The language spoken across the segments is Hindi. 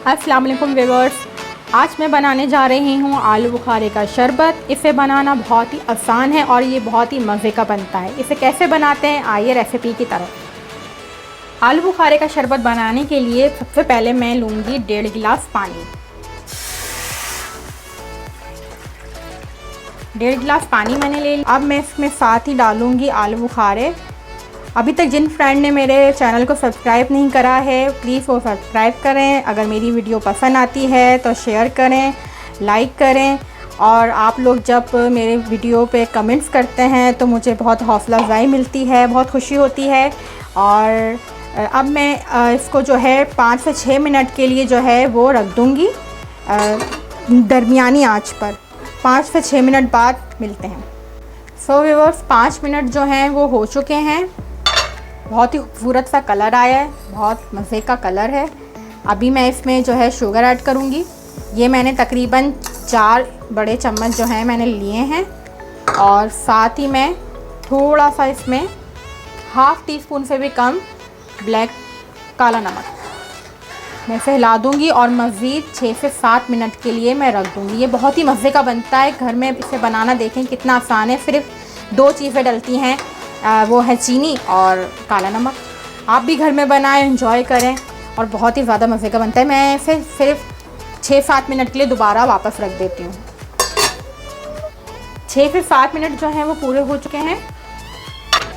अस्सलाम वालेकुम व्यूअर्स, आज मैं बनाने जा रही हूँ आलू बुखारे का शरबत। इसे बनाना बहुत ही आसान है और ये बहुत ही मज़े का बनता है। इसे कैसे बनाते हैं, आइए रेसिपी की तरफ। आलू बुखारे का शरबत बनाने के लिए सबसे पहले मैं लूँगी 1.5 गिलास पानी। 1.5 गिलास पानी मैंने ले लिया। अब मैं इसमें साथ ही डालूँगी आलू बुखारे। अभी तक जिन फ्रेंड ने मेरे चैनल को सब्सक्राइब नहीं करा है, प्लीज़ वो सब्सक्राइब करें। अगर मेरी वीडियो पसंद आती है तो शेयर करें, लाइक करें। और आप लोग जब मेरे वीडियो पे कमेंट्स करते हैं तो मुझे बहुत हौसला अफजाई मिलती है, बहुत खुशी होती है। और अब मैं इसको जो है 5 से 6 मिनट के लिए जो है वो रख दूँगी दरमियानी आंच पर। 5 से 6 मिनट बाद मिलते हैं। सो व्यूअर्स, 5 मिनट जो हैं वो हो चुके हैं। बहुत ही खूबसूरत सा कलर आया है, बहुत मज़े का कलर है। अभी मैं इसमें जो है शुगर ऐड करूँगी। ये मैंने तकरीबन 4 बड़े चम्मच जो हैं मैंने लिए हैं। और साथ ही मैं थोड़ा सा इसमें ½ टीस्पून से भी कम ब्लैक काला नमक मैं इसे हिला दूँगी और मज़ीद 6 से 7 मिनट के लिए मैं रख दूँगी। ये बहुत ही मज़े का बनता है। घर में इसे बनाना देखें कितना आसान है। सिर्फ 2 चीज़ें डलती हैं, वो है चीनी और काला नमक। आप भी घर में बनाएं, एंजॉय करें और बहुत ही ज़्यादा मज़े का बनता है। मैं इसे सिर्फ 6-7 मिनट के लिए दोबारा वापस रख देती हूँ। 6 से 7 मिनट जो हैं वो पूरे हो चुके हैं।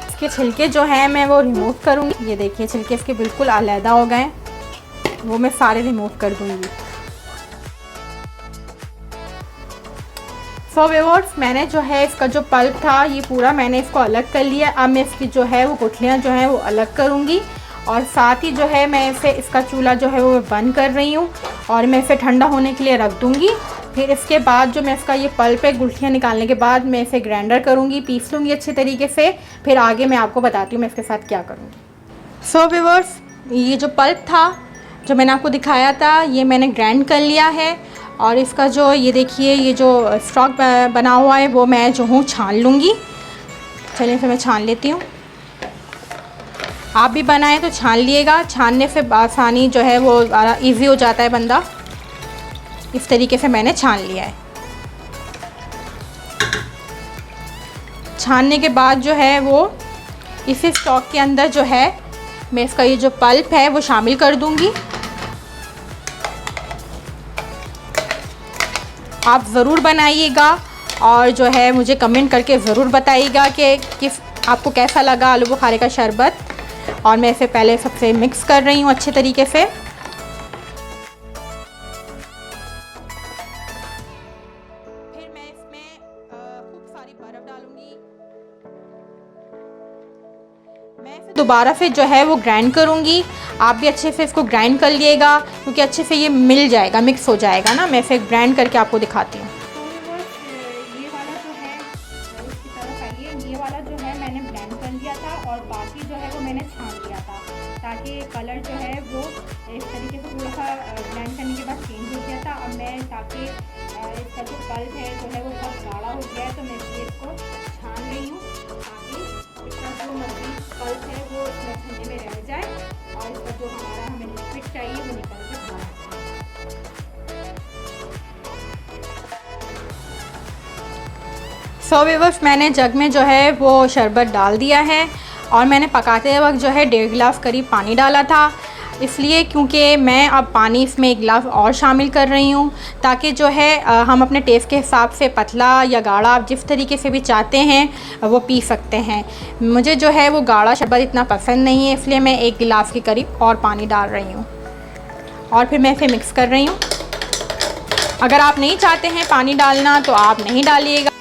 इसके छिलके जो हैं मैं वो रिमूव करूँगी। ये देखिए छिलके इसके बिल्कुल अलहदा हो गए, वो मैं सारे रिमूव कर दूँगी। सो व्यूअर्स, मैंने जो है इसका जो पल्प था ये पूरा मैंने इसको अलग कर लिया। अब मैं इसकी जो है वो गुठलियाँ जो हैं वो अलग करूँगी। और साथ ही जो है मैं इसे इसका चूल्हा जो है वो बंद कर रही हूँ और मैं इसे ठंडा होने के लिए रख दूँगी। फिर इसके बाद जो मैं इसका ये पल्प है, गुठलियाँ निकालने के बाद मैं इसे ग्राइंडर करूँगी, पीस लूँगी अच्छे तरीके से। फिर आगे मैं आपको बताती हूँ मैं इसके साथ क्या करूँगी। सो व्यूअर्स, ये जो पल्प था जो मैंने आपको दिखाया था ये मैंने ग्राइंड कर लिया है। और इसका जो ये देखिए ये जो स्टॉक बना हुआ है वो मैं जो हूँ छान लूँगी। चलिए फिर मैं छान लेती हूँ। आप भी बनाएं तो छान लिएगा, छानने से आसानी जो है वो इजी हो जाता है बंदा। इस तरीके से मैंने छान लिया है। छानने के बाद जो है वो इसी स्टॉक के अंदर जो है मैं इसका ये जो पल्प है वो शामिल कर दूँगी। आप ज़रूर बनाइएगा और जो है मुझे कमेंट करके ज़रूर बताइएगा कि आपको कैसा लगा आलू बुखारे का शरबत। और मैं इसे पहले सबसे मिक्स कर रही हूँ अच्छे तरीके से। फिर मैं इसमें खूब सारी बर्फ़ डालूँगी। मैं इसे दोबारा से जो है वो ग्राइंड करूँगी। आप भी अच्छे से इसको ग्राइंड कर लिएगा क्योंकि अच्छे से ये मिल जाएगा, मिक्स हो जाएगा ना। मैं इसे ग्राइंड करके आपको दिखाती हूँ। ये वाला जो है इसकी तरफ आइए, ये वाला जो है मैंने ब्लेंड कर लिया था और बाकी जो है वो मैंने छान लिया था ताकि कलर जो है वो इस तरीके से थोड़ा सा ब्लेंड करने के बाद चेंज हो गया था। अब मैं ताकि इसका जो पल्प है जो है वो बहुत गाढ़ा हो गया है तो मैं इसको छान रही हूँ ताकि इसका जो मज़ीद पल्प है वो इसमें ठंडे में रह जाए और इसका जो हमें लिक्विड चाहिए वो निकल के बाहर। सो व्यूअर्स, मैंने जग में जो है वो शरबत डाल दिया है और मैंने पकाते वक्त जो है 1.5 गिलास करीब पानी डाला था। इसलिए क्योंकि मैं अब पानी इसमें 1 गिलास और शामिल कर रही हूँ ताकि जो है हम अपने टेस्ट के हिसाब से पतला या गाढ़ा आप जिस तरीके से भी चाहते हैं वो पी सकते हैं। मुझे जो है वो गाढ़ा शरबत इतना पसंद नहीं है, इसलिए मैं 1 गिलास के करीब और पानी डाल रही हूँ और फिर मैं इसे मिक्स कर रही हूँ। अगर आप नहीं चाहते हैं पानी डालना तो आप नहीं डालिएगा।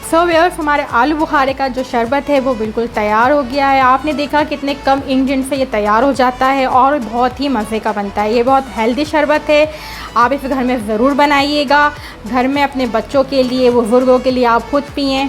सो व्यूअर्स, हमारे आलू बुखारे का जो शरबत है वो बिल्कुल तैयार हो गया है। आपने देखा कितने कम इंग्रेडिएंट से ये तैयार हो जाता है और बहुत ही मज़े का बनता है। ये बहुत हेल्दी शरबत है, आप इसे घर में ज़रूर बनाइएगा। घर में अपने बच्चों के लिए, बुज़ुर्गों के लिए आप खुद पिएँ।